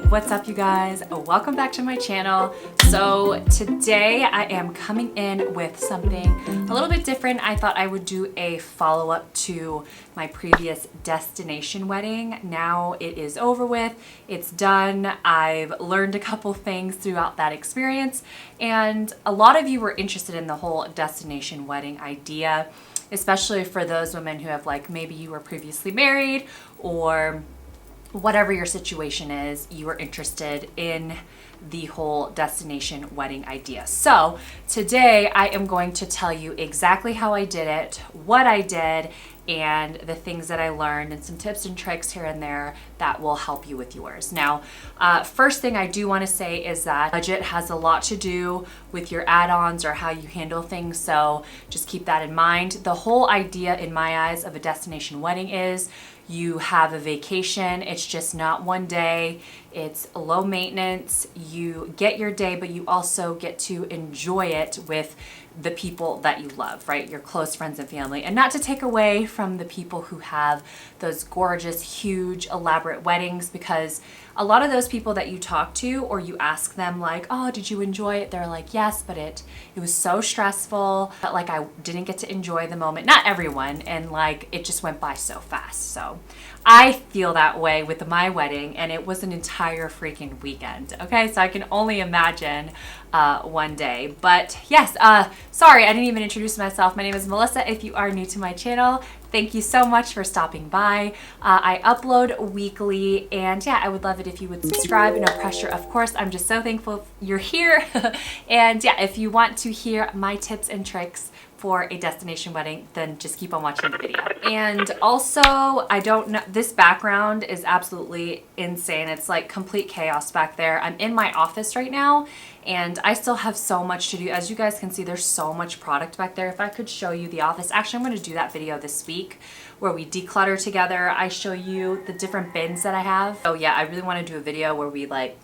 What's up, you guys? Welcome back to my channel. So today I am coming in with something a little bit different. I thought I would do a follow-up to my previous destination wedding. Now it is over with, it's done. I've learned a couple things throughout that experience, and a lot of you were interested in the whole destination wedding idea, especially for those women who have, like, maybe you were previously married, or whatever your situation is, you are interested in the whole destination wedding idea. So today I am going to tell you exactly how I did it, what I did, and the things that I learned, and some tips and tricks here and there that will help you with yours. Now, first thing I do want to say is that budget has a lot to do with your add-ons or how you handle things, so just keep that in mind. The whole idea in my eyes of a destination wedding is you have a vacation. It's just not one day. It's low maintenance. You get your day, but you also get to enjoy it with the people that you love, right? Your close friends and family. And not to take away from the people who have those gorgeous, huge, elaborate weddings, because a lot of those people that you talk to or you ask them, like, oh, did you enjoy it? They're like, yes, but it was so stressful. But like, I didn't get to enjoy the moment. Not everyone. And like, it just went by so fast. So I feel that way with my wedding, and it was an entire freaking weekend. Okay, so I can only imagine one day. But yes, sorry, I didn't even introduce myself. My name is Melissa. If you are new to my channel, thank you so much for stopping by. I upload weekly, and yeah, I would love it if you would subscribe. No pressure, of course. I'm just so thankful you're here. And yeah, if you want to hear my tips and tricks for a destination wedding, then just keep on watching the video. And also, I don't know, this background is absolutely insane. It's like complete chaos back there. I'm in my office right now, and I still have so much to do. As you guys can see, there's so much product back there. If I could show you the office, actually, I'm going to do that video this week where we declutter together. I show you the different bins that I have. So yeah, I really want to do a video where we like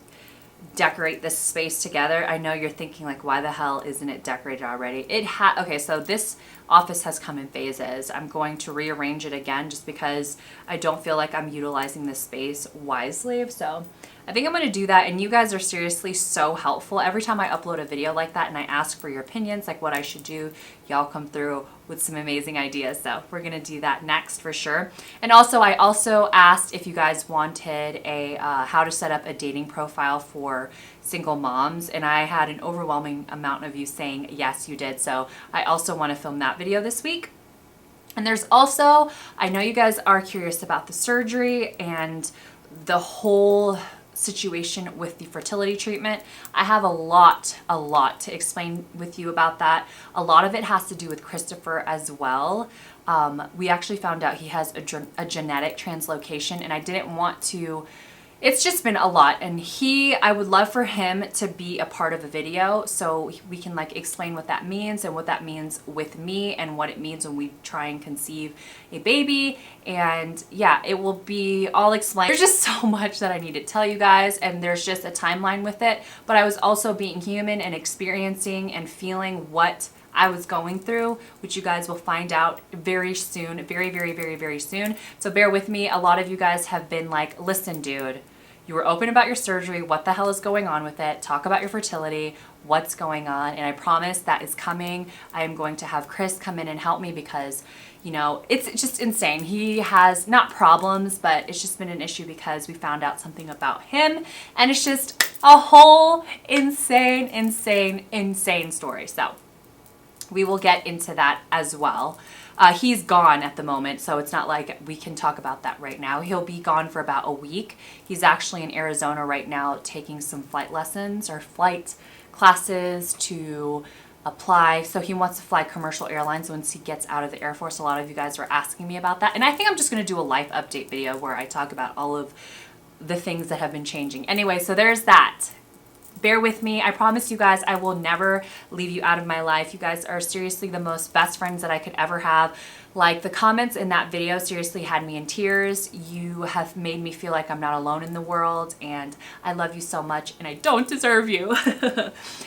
decorate this space together. I know you're thinking, like, why the hell isn't it decorated already? Okay, so this office has come in phases. I'm going to rearrange it again just because I don't feel like I'm utilizing this space wisely. So I think I'm going to do that, and you guys are seriously so helpful. Every time I upload a video like that and I ask for your opinions, like what I should do, y'all come through with some amazing ideas. So we're going to do that next for sure. And also, I also asked if you guys wanted a how to set up a dating profile for single moms, and I had an overwhelming amount of you saying yes, you did. So I also want to film that video this week. And there's also, I know you guys are curious about the surgery and the whole situation with the fertility treatment. I have a lot to explain with you about that. A lot of it has to do with Christopher as well. We actually found out he has a genetic translocation, and I didn't want to. It's just been a lot, and I would love for him to be a part of a video so we can like explain what that means and what that means with me and what it means when we try and conceive a baby. And yeah, it will be all explained. There's just so much that I need to tell you guys, and there's just a timeline with it. But I was also being human and experiencing and feeling what I was going through, which you guys will find out very soon, very soon. So bear with me. A lot of you guys have been like, listen, dude, you were open about your surgery. What the hell is going on with it? Talk about your fertility. What's going on? And I promise that is coming. I am going to have Chris come in and help me because, you know, it's just insane. He has not problems, but it's just been an issue because we found out something about him, and it's just a whole insane story. So we will get into that as well. He's gone at the moment, so it's not like we can talk about that right now. He'll be gone for about a week. He's actually in Arizona right now taking some flight lessons or flight classes to apply. So he wants to fly commercial airlines once he gets out of the Air Force. A lot of you guys were asking me about that. And I think I'm just going to do a life update video where I talk about all of the things that have been changing. Anyway, so there's that. Bear with me. I promise you guys I will never leave you out of my life. You guys are seriously the most best friends that I could ever have. Like, the comments in that video seriously had me in tears. You have made me feel like I'm not alone in the world, and I love you so much, and I don't deserve you.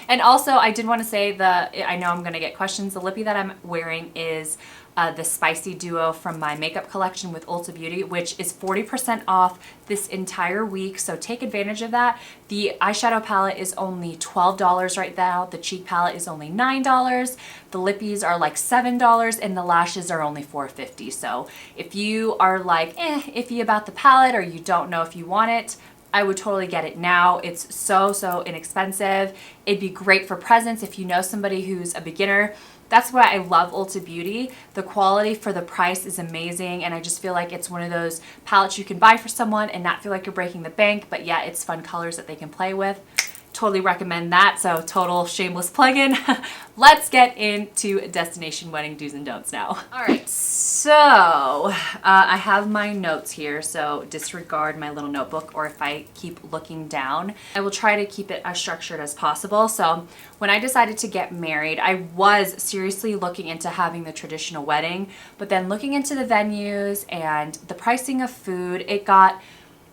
And also, I did want to say I know I'm going to get questions. The lippy that I'm wearing is the Spicy Duo from my makeup collection with Ulta Beauty, which is 40% off this entire week. So take advantage of that. The eyeshadow palette is only $12 right now. The cheek palette is only $9. The lippies are like $7 and the lashes are only $4.50. So if you are like iffy about the palette or you don't know if you want it, I would totally get it now. It's so inexpensive. It'd be great for presents if you know somebody who's a beginner. That's why I love Ulta Beauty. The quality for the price is amazing, and I just feel like it's one of those palettes you can buy for someone and not feel like you're breaking the bank, but yeah, it's fun colors that they can play with. Totally recommend that. So total shameless plug-in. Let's get into destination wedding do's and don'ts now. All right, so I have my notes here, so disregard my little notebook, or if I keep looking down, I will try to keep it as structured as possible. So when I decided to get married, I was seriously looking into having the traditional wedding, but then looking into the venues and the pricing of food, it got,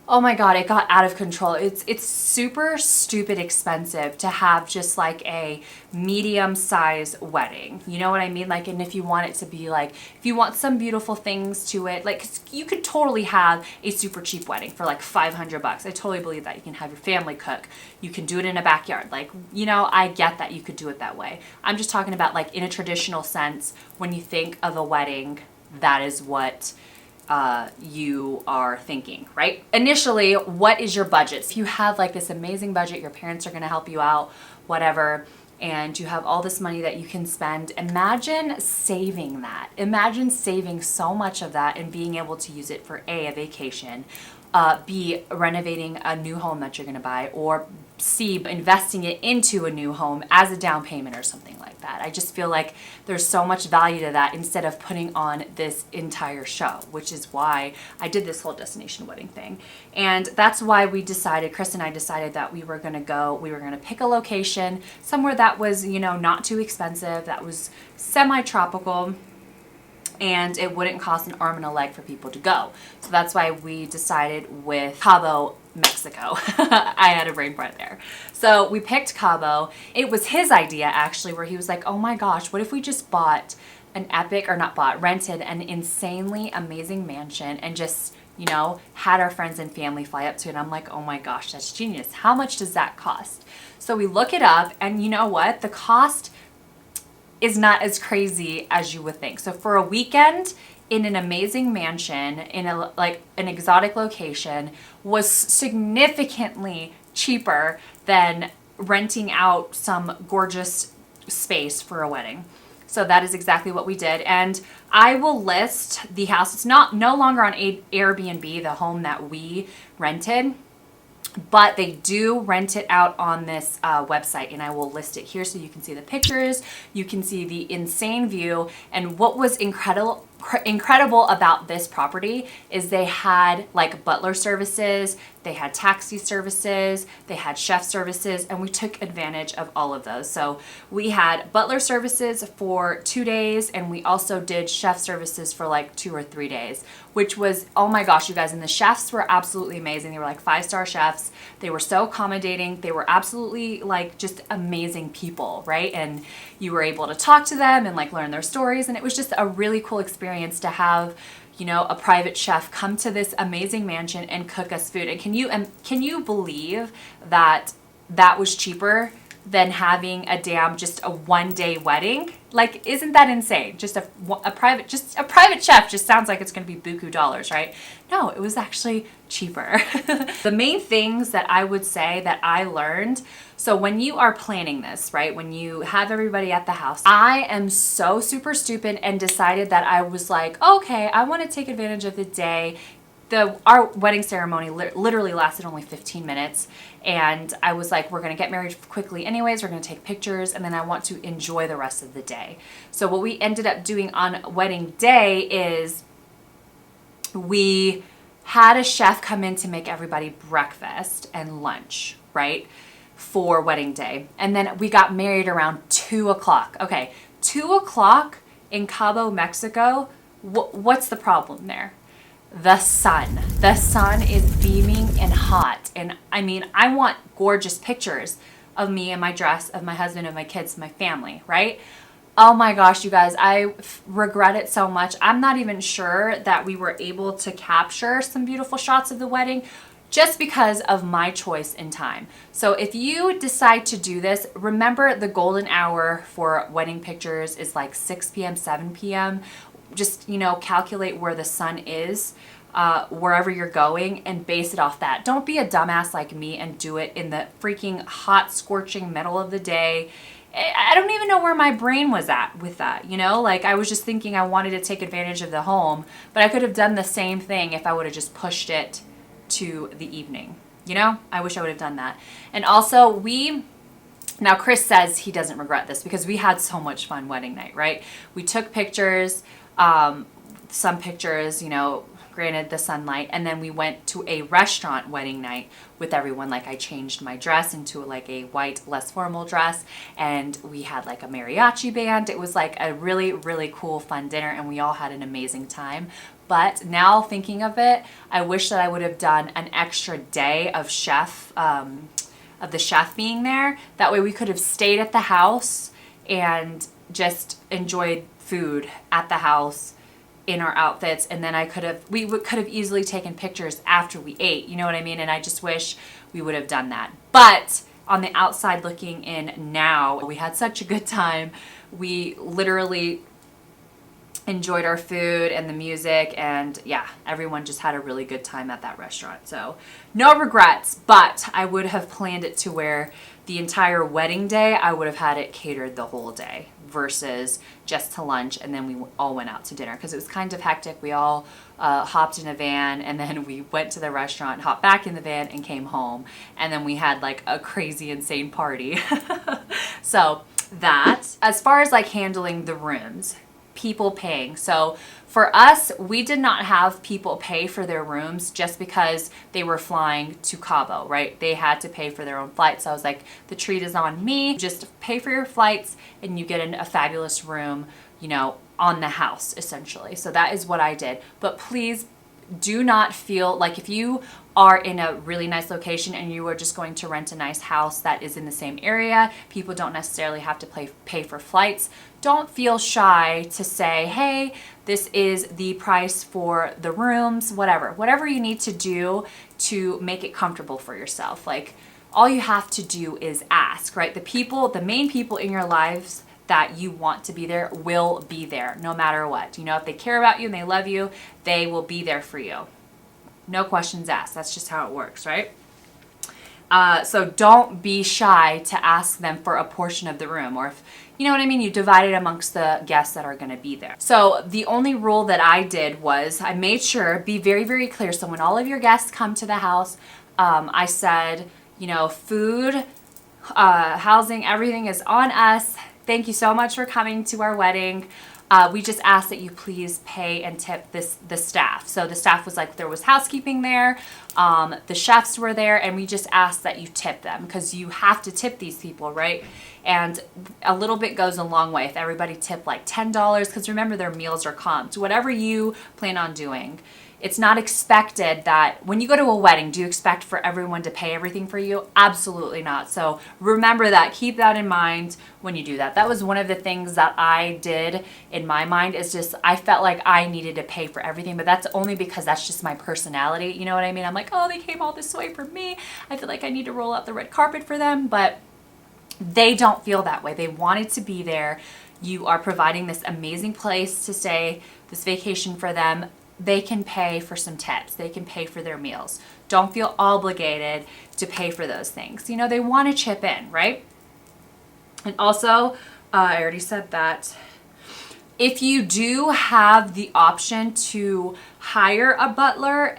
oh my God, it got out of control. It's super stupid expensive to have just like a medium size wedding. You know what I mean? Like, and if you want it to be like, if you want some beautiful things to it, like you could totally have a super cheap wedding for like $500. I totally believe that. You can have your family cook. You can do it in a backyard. Like, you know, I get that you could do it that way. I'm just talking about like in a traditional sense, when you think of a wedding, that is what you are thinking, right? Initially, what is your budget? If you have like this amazing budget, your parents are going to help you out, whatever, and you have all this money that you can spend, imagine saving that. Imagine saving so much of that and being able to use it for a vacation, B, renovating a new home that you're going to buy, or C, investing it into a new home as a down payment or something like that. I just feel like there's so much value to that instead of putting on this entire show, which is why I did this whole destination wedding thing. And that's why we decided, Chris and I decided that we were going to pick a location somewhere that was, you know, not too expensive, that was semi-tropical, and it wouldn't cost an arm and a leg for people to go. So that's why we decided with Cabo, Mexico. I had a brain fart there. So we picked Cabo. It was his idea actually, where he was like, oh my gosh, what if we just bought an epic, or not bought, rented an insanely amazing mansion and just, you know, had our friends and family fly up to it. And I'm like, oh my gosh, that's genius. How much does that cost? So we look it up, and you know what? The cost is not as crazy as you would think. So for a weekend in an amazing mansion in a like an exotic location was significantly cheaper than renting out some gorgeous space for a wedding. So that is exactly what we did. And I will list the house. It's no longer on Airbnb, the home that we rented, but they do rent it out on this website, and I will list it here so you can see the pictures, you can see the insane view. And what was incredible about this property is they had like butler services, they had taxi services, they had chef services, and we took advantage of all of those. So we had butler services for 2 days, and we also did chef services for like 2 or 3 days, which was, oh my gosh, you guys, and the chefs were absolutely amazing. They were like 5-star chefs. They were so accommodating. They were absolutely like just amazing people, right? And you were able to talk to them and like learn their stories, and it was just a really cool experience to have, you know, a private chef come to this amazing mansion and cook us food. And can you believe that that was cheaper than having a just a 1-day wedding? Like, isn't that insane? Just a private chef just sounds like it's going to be buku dollars, right? No, it was actually cheaper. The main things that I would say that I learned, so when you are planning this, right, when you have everybody at the house, I am so super stupid and decided that I was like, okay, I want to take advantage of the day. Our wedding ceremony literally lasted only 15 minutes, and I was like, we're going to get married quickly anyways, we're going to take pictures, and then I want to enjoy the rest of the day. So what we ended up doing on wedding day is we had a chef come in to make everybody breakfast and lunch, right, for wedding day. And then we got married around 2 o'clock. Okay, 2 o'clock in Cabo, Mexico, what's the problem there? The sun. The sun is beaming and hot. And I mean, I want gorgeous pictures of me in my dress, of my husband, of my kids, my family, right? Oh my gosh, you guys, I regret it so much. I'm not even sure that we were able to capture some beautiful shots of the wedding just because of my choice in time. So if you decide to do this, remember the golden hour for wedding pictures is like 6 p.m., 7 p.m. Just, you know, calculate where the sun is, wherever you're going, and base it off that. Don't be a dumbass like me and do it in the freaking hot, scorching middle of the day. I don't even know where my brain was at with that, you know? Like, I was just thinking I wanted to take advantage of the home, but I could have done the same thing if I would have just pushed it to the evening, you know? I wish I would have done that. And also, now Chris says he doesn't regret this because we had so much fun wedding night, right? We took pictures, some pictures, you know, granted the sunlight, and then we went to a restaurant wedding night with everyone. Like, I changed my dress into like a white, less formal dress, and we had like a mariachi band. It was like a really, really cool, fun dinner, and we all had an amazing time. But now thinking of it, I wish that I would have done an extra day of the chef being there. That way we could have stayed at the house and just enjoyed food at the house in our outfits, and then we could have easily taken pictures after we ate, you know what I mean? And I just wish we would have done that. But on the outside looking in now, we had such a good time. We literally enjoyed our food and the music, and yeah, everyone just had a really good time at that restaurant. So no regrets, but I would have planned it to where the entire wedding day I would have had it catered the whole day versus just to lunch, and then we all went out to dinner because it was kind of hectic. We all hopped in a van, and then we went to the restaurant, hopped back in the van, and came home, and then we had like a crazy insane party. So that, as far as like handling the rooms, people paying. So for us, we did not have people pay for their rooms just because they were flying to Cabo, right? They had to pay for their own flights. So I was like, the treat is on me. Just pay for your flights and you get a fabulous room, you know, on the house essentially. So that is what I did. But please do not feel like if you are in a really nice location and you are just going to rent a nice house that is in the same area, people don't necessarily have to pay for flights. Don't feel shy to say, hey, this is the price for the rooms, whatever you need to do to make it comfortable for yourself. Like, all you have to do is ask, right? The main people in your lives that you want to be there will be there no matter what. You know, if they care about you and they love you, they will be there for you. No questions asked. That's just how it works, right? So don't be shy to ask them for a portion of the room, or if, you know what I mean, you divide it amongst the guests that are going to be there. So the only rule that I did was I made sure, be very, very clear. So when all of your guests come to the house, I said, you know, food, housing, everything is on us. Thank you so much for coming to our wedding. We just ask that you please pay and tip the staff. So the staff was like, there was housekeeping there, the chefs were there, and we just asked that you tip them because you have to tip these people, right? And a little bit goes a long way. If everybody tipped like $10, because remember their meals are comped, whatever you plan on doing. It's not expected that when you go to a wedding, do you expect for everyone to pay everything for you? Absolutely not. So remember that. Keep that in mind when you do that. That was one of the things that I did in my mind, is just I felt like I needed to pay for everything, but that's only because that's just my personality. You know what I mean? I'm like, oh, they came all this way for me. I feel like I need to roll out the red carpet for them, but they don't feel that way. They wanted to be there. You are providing this amazing place to stay, this vacation for them. They can pay for some tips. They can pay for their meals. Don't feel obligated to pay for those things. You know, they want to chip in, right? And also, I already said that. If you do have the option to hire a butler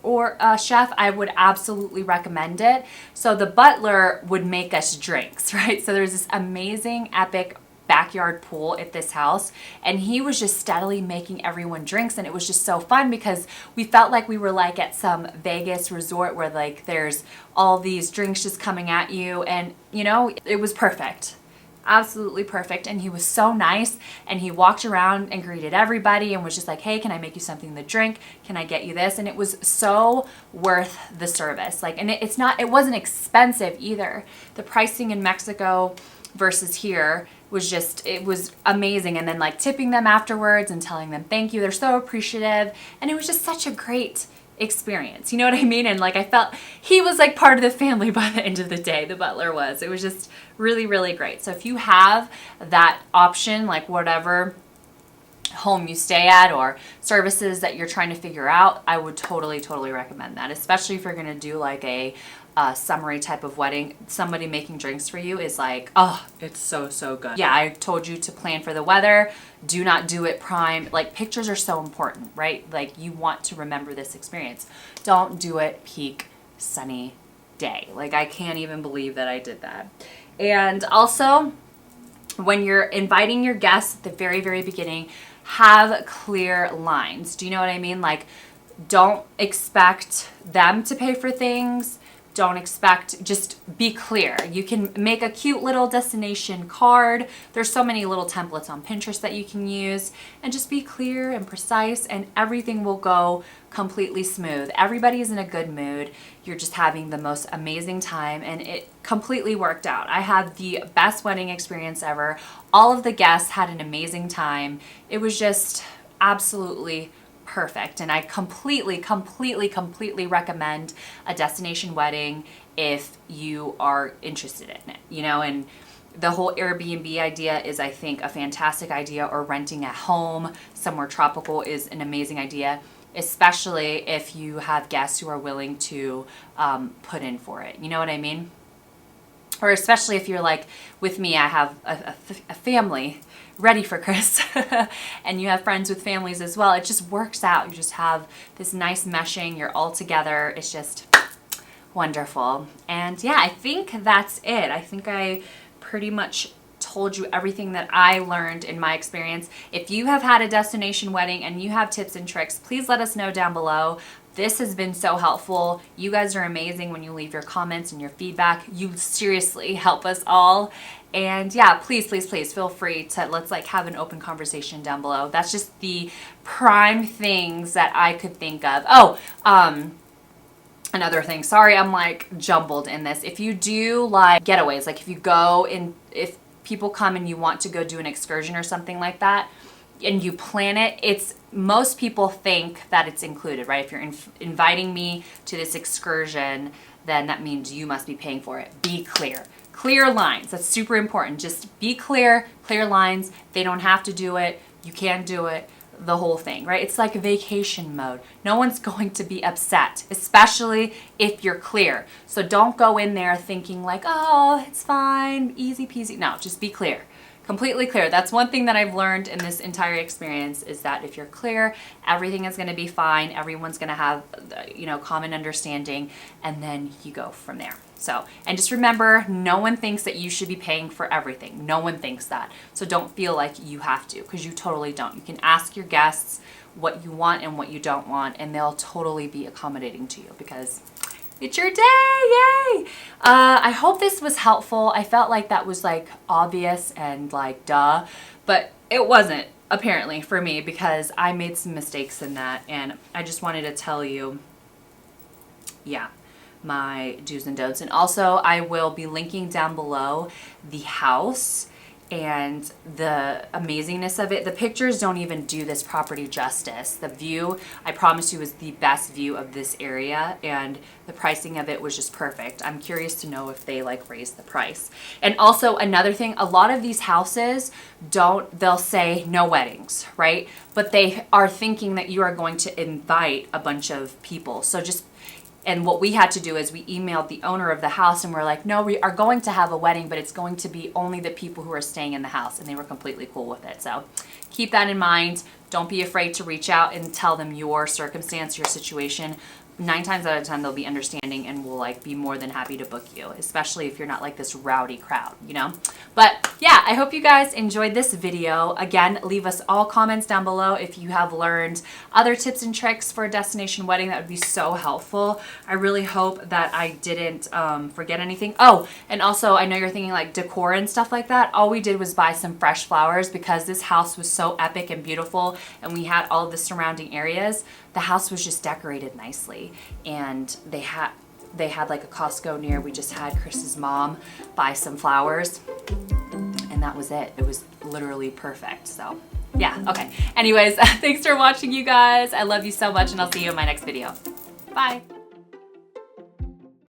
or a chef, I would absolutely recommend it. So the butler would make us drinks, right? So there's this amazing, epic backyard pool at this house, and he was just steadily making everyone drinks, and it was just so fun because we felt like we were like at some Vegas resort where like there's all these drinks just coming at you, and you know, it was perfect. Absolutely perfect. And he was so nice, and he walked around and greeted everybody and was just like, hey, can I make you something to drink? Can I get you this? And it was so worth the service. Like, and it wasn't expensive either. The pricing in Mexico versus here was just, it was amazing. And then like tipping them afterwards and telling them thank you. They're so appreciative. And it was just such a great experience. You know what I mean? And like I felt he was like part of the family by the end of the day, the butler was. It was just really, really great. So if you have that option, like whatever home you stay at or services that you're trying to figure out, I would totally recommend that, especially if you're going to do like a summery type of wedding. Somebody making drinks for you is like, oh, it's so good. Yeah, I told you to plan for the weather. Do not do it prime. Like pictures are so important, right? Like you want to remember this experience. Don't do it peak sunny day. Like I can't even believe that I did that. And also, when you're inviting your guests at the very beginning, have clear lines. Do you know what I mean? Like, don't expect them to pay for things. Don't expect, just be clear. You can make a cute little destination card. There's so many little templates on Pinterest that you can use, and just be clear and precise and everything will go completely smooth. Everybody is in a good mood. You're just having the most amazing time, and it completely worked out. I had the best wedding experience ever. All of the guests had an amazing time. It was just absolutely perfect. And I completely recommend a destination wedding if you are interested in it, you know. And the whole Airbnb idea is, I think, a fantastic idea, or renting at home somewhere tropical is an amazing idea, especially if you have guests who are willing to put in for it. You know what I mean? Or especially if you're like with me, I have a family ready for Chris and you have friends with families as well. It just works out. You just have this nice meshing. You're all together. It's just wonderful. And yeah, I think that's it. I think I pretty much told you everything that I learned in my experience. If you have had a destination wedding and you have tips and tricks, please let us know down below. This has been so helpful. You guys are amazing when you leave your comments and your feedback. You seriously help us all. And yeah, please feel free to, let's like have an open conversation down below. That's just the prime things that I could think of. Oh, another thing, sorry, I'm like jumbled in this. If you do like getaways, like if you go in, if people come and you want to go do an excursion or something like that, and you plan it, it's, most people think that it's included, right? If you're inviting me to this excursion, then that means you must be paying for it. Be clear. Clear lines. That's super important. Just be clear, clear lines. They don't have to do it. You can do it. The whole thing, right? It's like a vacation mode. No one's going to be upset, especially if you're clear. So don't go in there thinking like, oh, it's fine, easy peasy. No, just be clear. Completely clear. That's one thing that I've learned in this entire experience, is that if you're clear, everything is going to be fine. Everyone's going to have, you know, common understanding, and then you go from there. So, and just remember, no one thinks that you should be paying for everything. No one thinks that. So don't feel like you have to, because you totally don't. You can ask your guests what you want and what you don't want, and they'll totally be accommodating to you, because it's your day, yay! I hope this was helpful. I felt like that was like obvious and like duh, but it wasn't apparently for me, because I made some mistakes in that, and I just wanted to tell you, yeah, my do's and don'ts. And also I will be linking down below the house and the amazingness of it. The pictures don't even do this property justice. The view, I promise you, is the best view of this area, and the pricing of it was just perfect. I'm curious to know if they like raise the price. And also another thing, a lot of these houses they'll say no weddings, right? But they are thinking that you are going to invite a bunch of people. So just, and what we had to do is we emailed the owner of the house and we're like, no, we are going to have a wedding, but it's going to be only the people who are staying in the house. And they were completely cool with it. So keep that in mind. Don't be afraid to reach out and tell them your circumstance, your situation. 9 times out of 10, they'll be understanding and will like be more than happy to book you, especially if you're not like this rowdy crowd, you know? But yeah, I hope you guys enjoyed this video. Again, leave us all comments down below if you have learned other tips and tricks for a destination wedding. That would be so helpful. I really hope that I didn't forget anything. Oh, and also I know you're thinking like decor and stuff like that. All we did was buy some fresh flowers, because this house was so epic and beautiful, and we had all of the surrounding areas. The house was just decorated nicely, and they had like a Costco near. We just had Chris's mom buy some flowers. and that was it. It was literally perfect. So yeah, okay. Anyways, thanks for watching, you guys. I love you so much, and I'll see you in my next video. Bye.